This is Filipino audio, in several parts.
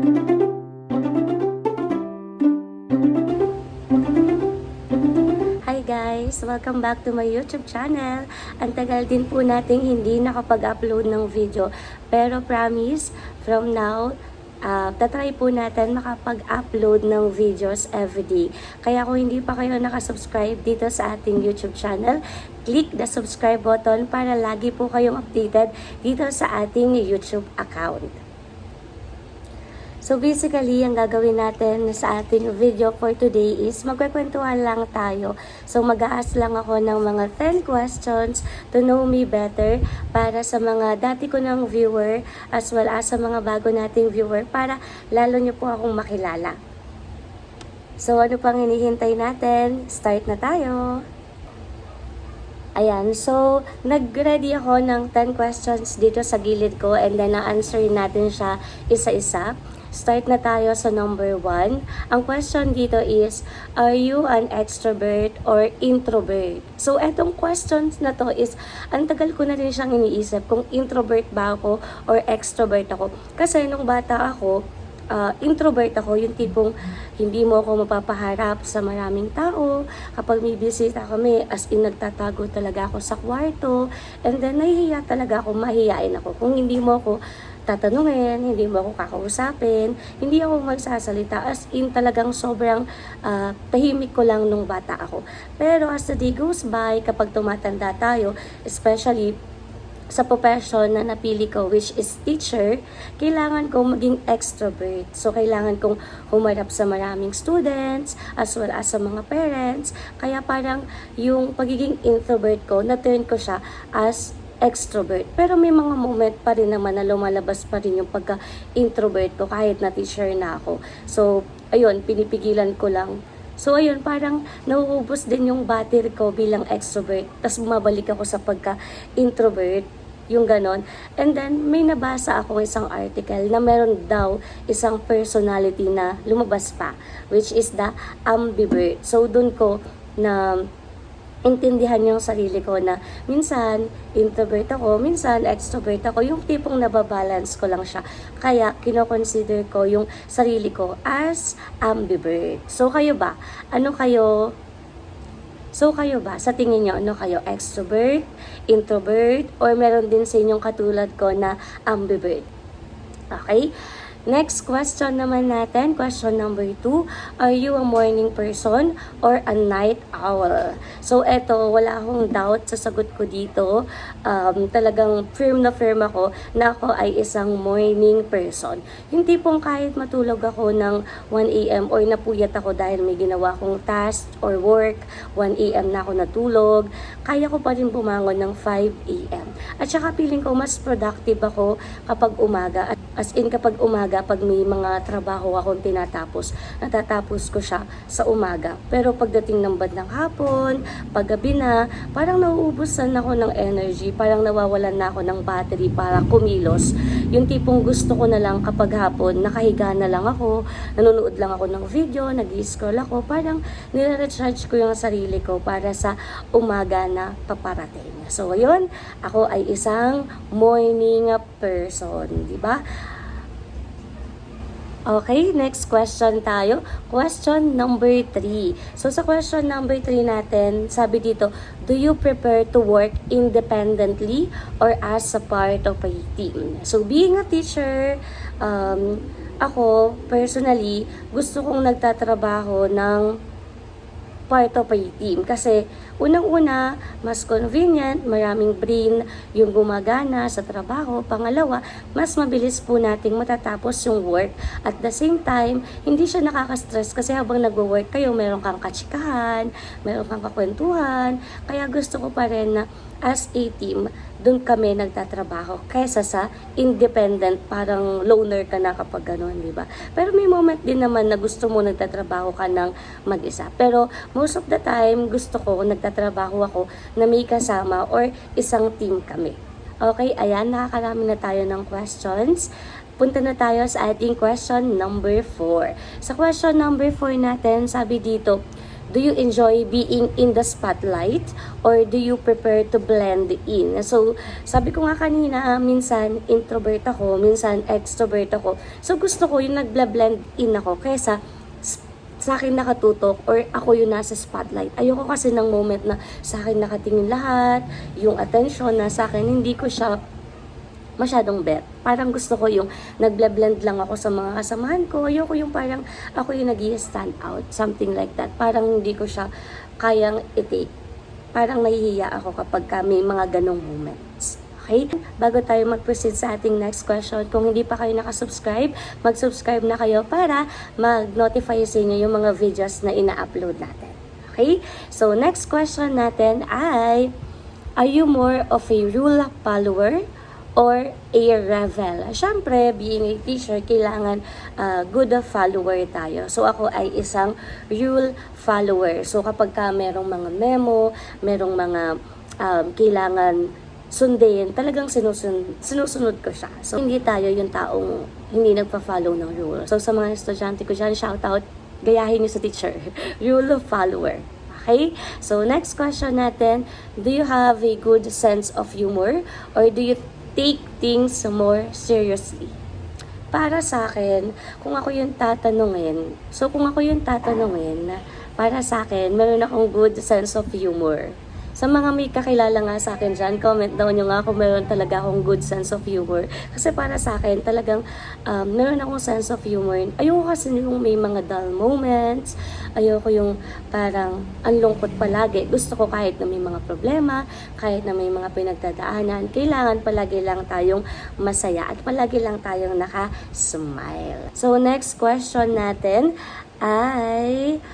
Hi guys! Welcome back to my YouTube channel. Ang tagal din po nating hindi nakapag-upload ng video. Pero promise, from now, tatry po natin makapag-upload ng videos everyday. Kaya kung hindi pa kayo nakasubscribe dito sa ating YouTube channel, click the subscribe button para lagi po kayong updated dito sa ating YouTube account. So basically, ang gagawin natin sa ating video for today is magkukwentuhan lang tayo. So mag-a-ask lang ako ng mga 10 questions to know me better para sa mga dati ko ng viewer as well as sa mga bago nating viewer para lalo nyo po akong makilala. So ano pang hinihintay natin? Start na tayo! Ayan, so nag-ready ako ng 10 questions dito sa gilid ko and then na-answerin natin siya isa-isa. Start na tayo sa number 1. Ang question dito is, are you an extrovert or introvert? So, etong questions na to is, ang tagal ko na rin siyang iniisip kung introvert ba ako or extrovert ako. Kasi nung bata ako, introvert ako, yung tipong hindi mo ako mapapaharap sa maraming tao. Kapag may bisita kami, as in nagtatago talaga ako sa kwarto. And then, nahihiya talaga ako, mahihiyain ako. Kung hindi mo ako tatanungin, hindi mo ako kakausapin, hindi ako magsasalita, as in talagang sobrang tahimik ko lang nung bata ako. Pero as the day goes by, kapag tumatanda tayo, especially sa profession na napili ko, which is teacher, kailangan kong maging extrovert. So, kailangan kong humarap sa maraming students, as well as sa mga parents. Kaya parang yung pagiging introvert ko, na-turn ko siya as extrovert. Pero may mga moment pa rin naman na lumalabas pa rin yung pagka-introvert ko kahit na teacher na ako. So, ayun, pinipigilan ko lang. So, ayun, parang nauubos din yung battery ko bilang extrovert. Tapos bumabalik ako sa pagka-introvert, yung ganon. And then, may nabasa akong isang article na meron daw isang personality na lumabas pa, which is the ambivert. So, dun ko na intindihan yung sarili ko na minsan introvert ako, minsan extrovert ako, yung tipong nababalance ko lang siya. Kaya kino-consider ko yung sarili ko as ambivert. So kayo ba? Ano kayo? So kayo ba? Sa tingin nyo, ano kayo? Extrovert, introvert, or meron din sa inyong katulad ko na ambivert? Okay? Next question naman natin, question number 2. Are you a morning person or a night owl? So, eto, wala akong doubt sa sagot ko dito. Talagang firm na firm ako na ako ay isang morning person. Yung tipong kahit matulog ako ng 1 a.m. or napuyat ako dahil may ginawa akong task or work, 1 a.m. na ako natulog, kaya ko pa rin bumangon ng 5 a.m. At saka feeling ko mas productive ako kapag umaga. As in kapag umaga, pag may mga trabaho akong tinatapos, natatapos ko siya sa umaga. Pero pagdating ng bandang hapon, paggabi na, parang nauubusan ako ng energy, parang nawawalan na ako ng battery para kumilos. Yung tipong gusto ko na lang kapag hapon, nakahiga na lang ako, nanonood lang ako ng video, nag-scroll ako, parang nire-recharge ko yung sarili ko para sa umaga na paparating. So, ayun, ako ay isang morning person, di ba? Okay, next question tayo. Question number 3. So, sa question number 3 natin, sabi dito, do you prefer to work independently or as a part of a team? So, being a teacher, ako, personally, gusto kong nagtatrabaho ng part of a team. Kasi, unang-una, mas convenient, maraming brain yung gumagana sa trabaho. Pangalawa, mas mabilis po nating matatapos yung work. At the same time, hindi siya nakaka-stress kasi habang nagwo-work kayo, meron kang katsikahan, meron kang kakwentuhan. Kaya gusto ko pa rin na as a team, doon kami nagtatrabaho kaysa sa independent, parang loner ka na kapag gano'n, di ba? Pero may moment din naman na gusto mo nagtatrabaho ka ng mag-isa. Pero most of the time, gusto ko nagtatrabaho ako na may kasama or isang team kami. Okay, ayan, nakakarami na tayo ng questions. Punta na tayo sa ating question number 4. Sa question number 4 natin, sabi dito, do you enjoy being in the spotlight or do you prefer to blend in? So, sabi ko nga kanina, minsan introvert ako, minsan extrovert ako. So, gusto ko yung nagblend in ako kaysa sa akin nakatutok or ako yung nasa spotlight. Ayoko kasi ng moment na sa akin nakatingin lahat, yung attention na sa akin, hindi ko siya masyadong bet. Parang gusto ko yung nagble-blend lang ako sa mga kasamahan ko. Ayoko yung parang ako yung nag-i-stand out. Something like that. Parang hindi ko siya kayang i-take. Parang nahihiya ako kapag may mga ganong moments. Okay? Bago tayo mag-proceed sa ating next question, kung hindi pa kayo nakasubscribe, mag-subscribe na kayo para mag-notify sa inyo yung mga videos na ina-upload natin. Okay? So, next question natin ay, are you more of a rule follower or a rebel? Siyempre, being a teacher, kailangan good follower tayo. So, ako ay isang rule follower. So, kapag ka merong mga memo, merong mga kailangan sundin, talagang sinusunod ko siya. So, hindi tayo yung taong hindi nagpa-follow ng rule. So, sa mga estudyante ko dyan, shout out, gayahin niyo sa teacher. Rule follower. Okay? So, next question natin, do you have a good sense of humor or do you take things more seriously? Para sa akin, kung ako yung tatanungin, para sa akin, meron akong good sense of humor. Sa mga may kakilala nga sa akin dyan, comment down nyo nga kung meron talaga akong good sense of humor. Kasi para sa akin, talagang meron akong sense of humor. Ayoko kasi yung may mga dull moments. Ayoko yung parang ang lungkot palagi. Gusto ko kahit na may mga problema, kahit na may mga pinagdadaanan, kailangan palagi lang tayong masaya at palagi lang tayong naka-smile. So, next question natin ay,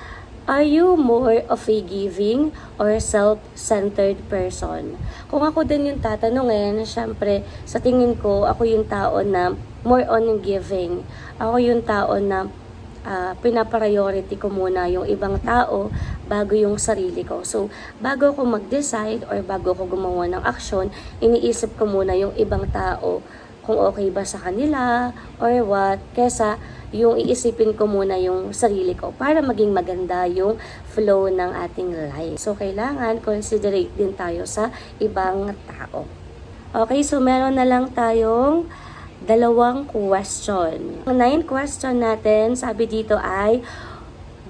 are you more of a giving or self-centered person? Kung ako din yung tatanungin, syempre, sa tingin ko, ako yung tao na more on giving. Ako yung tao na pinapriority ko muna yung ibang tao bago yung sarili ko. So, bago ko mag-decide or bago ko gumawa ng aksyon, iniisip ko muna yung ibang tao kung okay ba sa kanila or what, kesa yung iisipin ko muna yung sarili ko para maging maganda yung flow ng ating life. So, kailangan considerate din tayo sa ibang tao. Okay, so meron na lang tayong 2 question. Ang 9th question natin, sabi dito ay,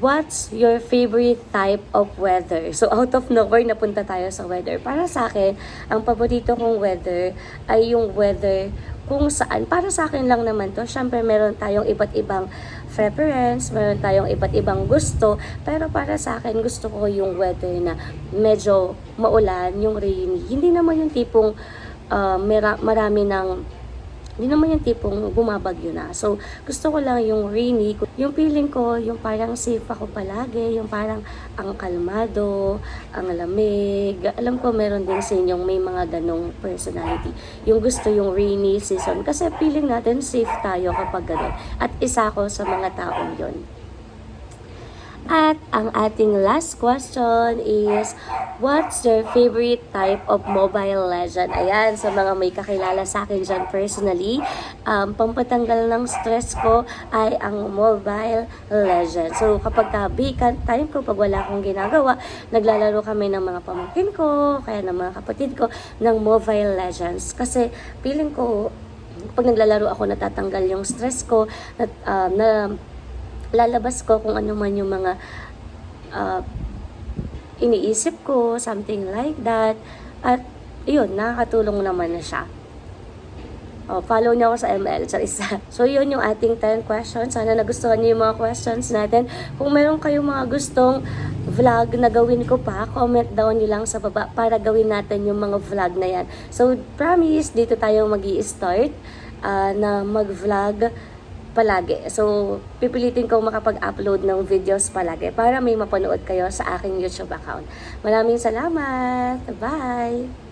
what's your favorite type of weather? So, out of nowhere, napunta tayo sa weather. Para sa akin, ang paborito kong weather ay yung weather kung saan, para sa akin lang naman to, syempre meron tayong iba't ibang preference, meron tayong iba't ibang gusto, pero para sa akin, gusto ko yung weather na medyo maulan, yung rainy. Hindi naman yung tipong marami ng hindi naman yung tipong bumabagyo na. So, gusto ko lang yung rainy. Yung feeling ko, yung parang safe ako palagi. Yung parang ang kalmado, ang lamig. Alam ko meron din sa inyong may mga ganong personality. Yung gusto yung rainy season. Kasi feeling natin safe tayo kapag ganon. At isa ko sa mga taong yon. At ang ating last question is, what's your favorite type of Mobile Legend? Ayan, sa mga may kakilala sa akin dyan personally, pampatanggal ng stress ko ay ang Mobile Legend. So, kapag vacant time ko, pag wala akong ginagawa, naglalaro kami ng mga pamangkin ko, kaya ng mga kapatid ko, ng Mobile Legends. Kasi, feeling ko, pag naglalaro ako, natatanggal yung stress ko, lalabas ko kung ano man yung mga iniisip ko, something like that. At yun, nakakatulong naman na siya. Follow niyo ako sa ML, isa. So yun yung ating 10 questions. Sana nagustuhan niyo yung mga questions natin. Kung meron kayong mga gustong vlog na gawin ko pa, comment down niyo lang sa baba para gawin natin yung mga vlog na yan. So promise, dito tayo mag-i-start na mag-vlog palagi. So, pipilitin ko makapag-upload ng videos palagi para may mapanood kayo sa aking YouTube account. Maraming salamat! Bye!